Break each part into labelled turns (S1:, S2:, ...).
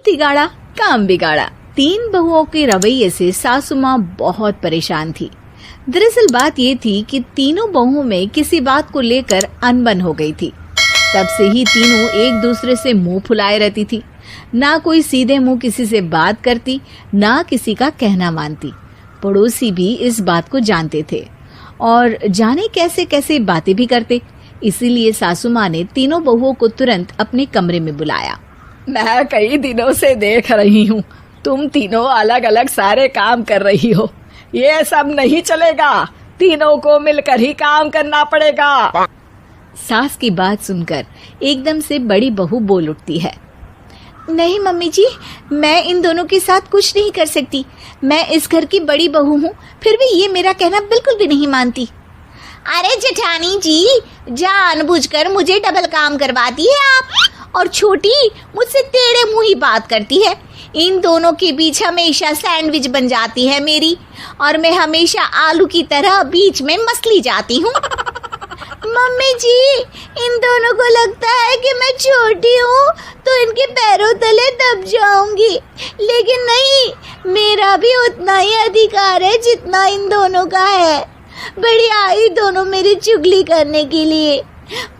S1: तिगाड़ा काम बिगाड़ा। 3 बहुओं के रवैये से सासू माँ बहुत परेशान थी। दरअसल बात ये थी कि तीनों बहुओं में किसी बात को लेकर अनबन हो गई थी। तब से ही तीनों एक दूसरे से मुंह फुलाए रहती थी। ना कोई सीधे मुंह किसी से बात करती, ना किसी का कहना मानती। पड़ोसी भी इस बात को जानते थे और जाने कैसे कैसे बातें भी करते। इसीलिए सासू माँ ने तीनों बहुओं को तुरंत अपने कमरे में बुलाया।
S2: मैं कई दिनों से देख रही हूँ, तुम तीनों अलग अलग सारे काम कर रही हो। ये सब नहीं चलेगा, तीनों को मिलकर ही काम करना पड़ेगा।
S1: सास की बात सुनकर एकदम से बड़ी बहू बोल उठती है। नहीं मम्मी जी, मैं इन दोनों के साथ कुछ नहीं कर सकती। मैं इस घर की बड़ी बहू हूँ, फिर भी ये मेरा कहना बिल्कुल भी नहीं मानती।
S3: अरे जेठानी जी, जानबूझकर मुझे डबल काम करवाती है आप, और छोटी मुझसे टेढ़े मुंह ही बात करती है। इन दोनों के बीच हमेशा सैंडविच बन जाती है मेरी, और मैं हमेशा आलू की तरह बीच में मसली जाती हूँ। मम्मी जी, इन दोनों को लगता है कि मैं छोटी हूँ तो इनके पैरों तले दब जाऊंगी, लेकिन नहीं, मेरा भी उतना ही अधिकार है जितना इन दोनों का है। बड़ी आई दोनों मेरी चुगली करने के लिए,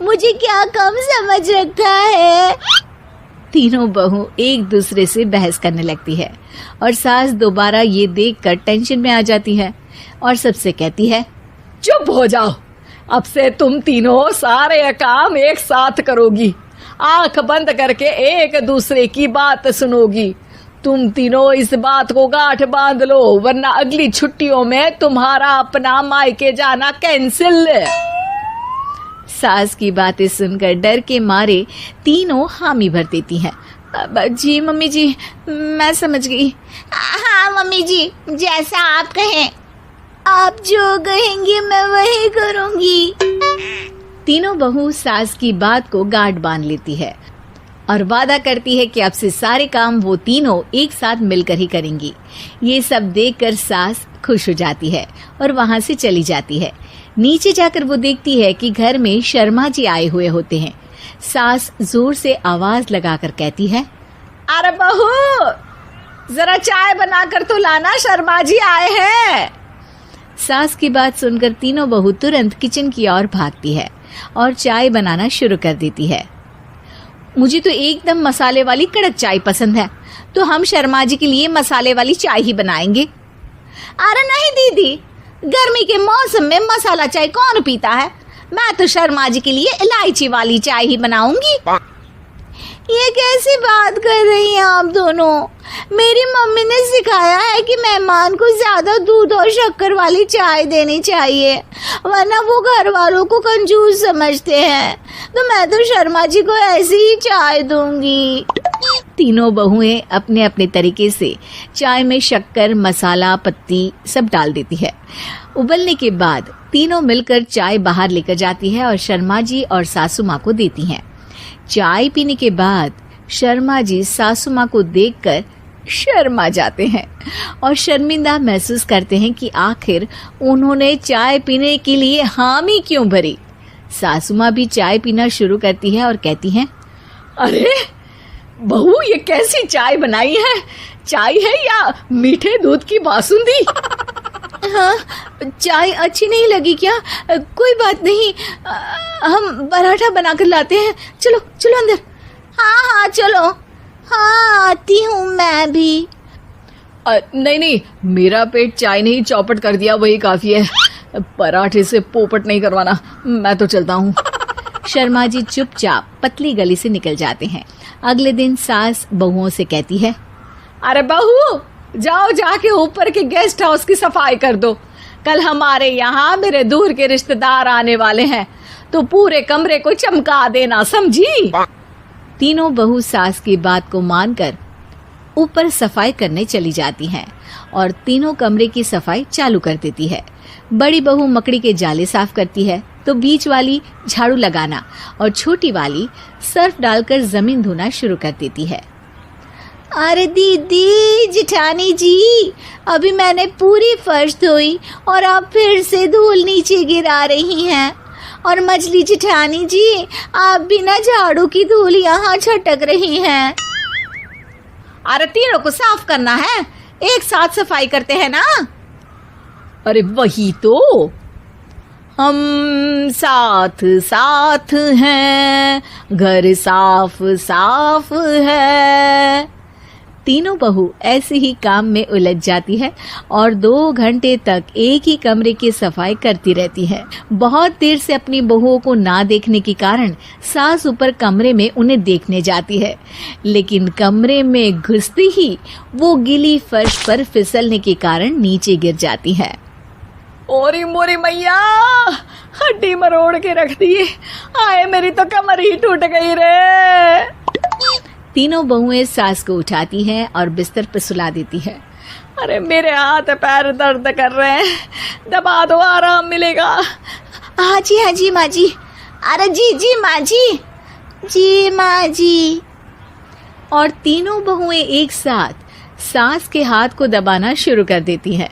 S3: मुझे क्या कम समझ रखा है।
S1: तीनों बहू एक दूसरे से बहस करने लगती है और सास दोबारा ये देखकर टेंशन में आ जाती है और सबसे कहती है,
S2: चुप हो जाओ, अब से तुम तीनों सारे काम एक साथ करोगी, आंख बंद करके एक दूसरे की बात सुनोगी। तुम तीनों इस बात को गांठ बांध लो, वरना अगली छुट्टियों में तुम्हारा अपना मायके जाना कैंसिल।
S1: सास की बातें सुनकर डर के मारे तीनों हामी भर देती हैं। जी मम्मी जी, मैं समझ गई।
S3: हाँ मम्मी जी, जैसा आप कहें, आप जो कहेंगी मैं वही करूंगी।
S1: तीनों बहू सास की बात को गांठ बांध लेती है और वादा करती है कि अब से सारे काम वो तीनों एक साथ मिलकर ही करेंगी। ये सब देखकर सास खुश हो जाती है और वहां से चली जाती है। नीचे जाकर वो देखती है कि घर में शर्मा जी आए हुए होते हैं। सास जोर से आवाज लगाकर कहती है,
S2: अरे बहू, जरा चाय बनाकर तो लाना, शर्मा जी आए हैं।
S1: सास की बात सुनकर तीनों बहू तुरंत किचन की ओर भागती है और चाय बनाना शुरू कर देती है। मुझे तो एकदम मसाले वाली कड़क चाय पसंद है, तो हम शर्मा जी के लिए मसाले वाली चाय ही बनाएंगे।
S3: अरे नहीं दीदी, गर्मी के मौसम में मसाला चाय कौन पीता है? मैं तो शर्मा जी के लिए इलायची वाली चाय ही बनाऊंगी। ये कैसी बात कर रही हैं आप दोनों? मेरी मम्मी ने सिखाया है कि मेहमान को ज्यादा दूध और शक्कर वाली चाय देनी चाहिए, वरना वो घर वालों को कंजूस समझते हैं। तो मैं तो शर्मा जी को ऐसी ही चाय दूंगी।
S1: तीनों बहुएं अपने अपने तरीके से चाय में शक्कर, मसाला, पत्ती सब डाल देती है। उबलने के बाद तीनों मिलकर चाय बाहर लेकर जाती है और शर्मा जी और सासू माँ को देती हैं। चाय पीने के बाद शर्मा जी सासू माँ को देखकर शर्मा जाते हैं और शर्मिंदा महसूस करते हैं कि आखिर उन्होंने चाय पीने के लिए हामी क्यों भरी। सासू माँ भी चाय पीना शुरू करती है और कहती हैं,
S2: अरे बहू, ये कैसी चाय बनाई है? चाय है या मीठे दूध की बासुंदी?
S1: हाँ, चाय अच्छी नहीं लगी क्या? कोई बात नहीं, हम पराठा बनाकर लाते हैं। चलो चलो अंदर।
S3: हाँ चलो, हाँ आती हूँ मैं भी।
S2: नहीं, मेरा पेट चाय नहीं चौपट कर दिया वही काफी है, पराठे से पोपट नहीं करवाना, मैं तो चलता हूँ।
S1: शर्मा जी चुपचाप पतली गली से निकल जाते हैं। अगले दिन सास बहुओं से कहती है,
S2: अरे बहू, जाओ जाके ऊपर के गेस्ट हाउस की सफाई कर दो। कल हमारे यहाँ मेरे दूर के रिश्तेदार आने वाले हैं, तो पूरे कमरे को चमका देना, समझी?
S1: तीनों बहू सास की बात को मानकर ऊपर सफाई करने चली जाती हैं और तीनों कमरे की सफाई चालू कर देती है। बड़ी बहू मकड़ी के जाले साफ करती है, तो बीच वाली झाड़ू लगाना और छोटी वाली सर्फ डालकर जमीन धोना शुरू कर देती है।
S3: अरे दीदी, जेठानी जी, अभी मैंने पूरी फर्श धोई और आप फिर से धूल नीचे गिरा रही हैं। और मछली जेठानी जी, आप बिना झाड़ू की धूल यहाँ छटक रही हैं। अरे तीनों को साफ करना है, एक साथ सफाई करते हैं ना।
S2: अरे वही तो, हम साथ साथ हैं, घर साफ साफ है।
S1: तीनों बहू ऐसे ही काम में उलझ जाती है और 2 घंटे तक एक ही कमरे की सफाई करती रहती है। बहुत देर से अपनी बहुओं को ना देखने के कारण सास ऊपर कमरे में उन्हें देखने जाती है, लेकिन कमरे में घुसती ही वो गीली फर्श पर फिसलने के कारण नीचे गिर जाती है।
S2: ओरी मोरी मैया, हड्डी मरोड़ के रख दी। आए मेरी तो कमर ही टूट गई रे।
S1: तीनों बहुएं सास को उठाती हैं और बिस्तर पर सुला देती है।
S2: अरे मेरे हाथ पैर दर्द कर रहे हैं, दबा दो, आराम मिलेगा।
S3: हाँ जी माँ जी। अरे जी माँ जी, जी माँ जी।
S1: और तीनों बहुएं एक साथ सास के हाथ को दबाना शुरू कर देती हैं।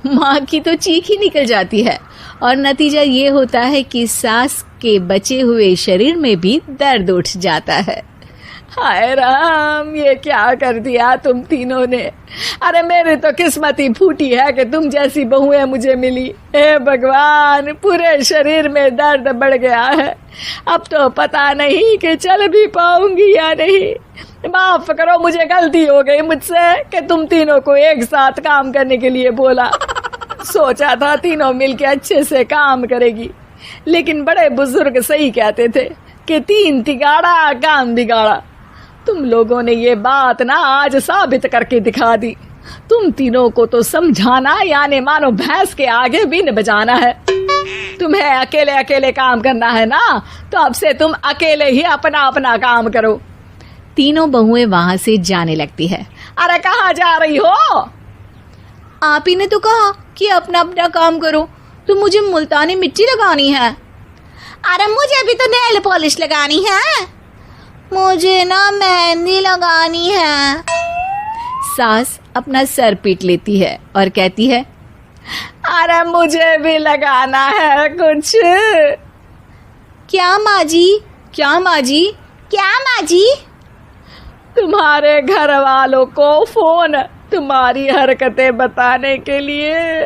S1: माँ की तो चीख ही निकल जाती है और नतीजा ये होता है कि सास के बचे हुए शरीर में भी दर्द उठ जाता है।
S2: हाय राम, ये क्या कर दिया तुम तीनों ने। अरे मेरी तो किस्मत ही फूटी है कि तुम जैसी बहुएं मुझे मिली। हे भगवान, पूरे शरीर में दर्द बढ़ गया है। अब तो पता नहीं कि चल भी पाऊंगी या नहीं। माफ करो, मुझे गलती हो गई मुझसे कि तुम तीनों को एक साथ काम करने के लिए बोला। सोचा था तीनों मिलके अच्छे से काम करेगी, लेकिन बड़े बुजुर्ग सही कहते थे कि 3 तिगाड़ा काम बिगाड़ा। तुम लोगों ने ये बात ना आज साबित करके दिखा दी। तुम तीनों को तो समझाना यानी मानो भैंस के आगे बीन बजाना है। तुम्हें अकेले अकेले काम करना है ना, तो अब से तुम अकेले ही अपना अपना काम करो।
S1: तीनों बहुएं वहां से जाने लगती है।
S2: अरे कहाँ जा रही हो?
S3: आप ही ने तो कहा कि अपना अपना काम तो मुझे मुल्तानी मिट्टी लगानी है। अरे मुझे भी तो नेल पॉलिश लगानी है, मुझे ना मेहंदी लगानी है।
S1: सास अपना सर पीट लेती है और कहती है,
S2: अरे मुझे भी लगाना है कुछ।
S3: क्या माँ जी? क्या माँ जी? क्या माँ जी?
S2: तुम्हारे घर वालों को फोन तुम्हारी हरकतें बताने के लिए।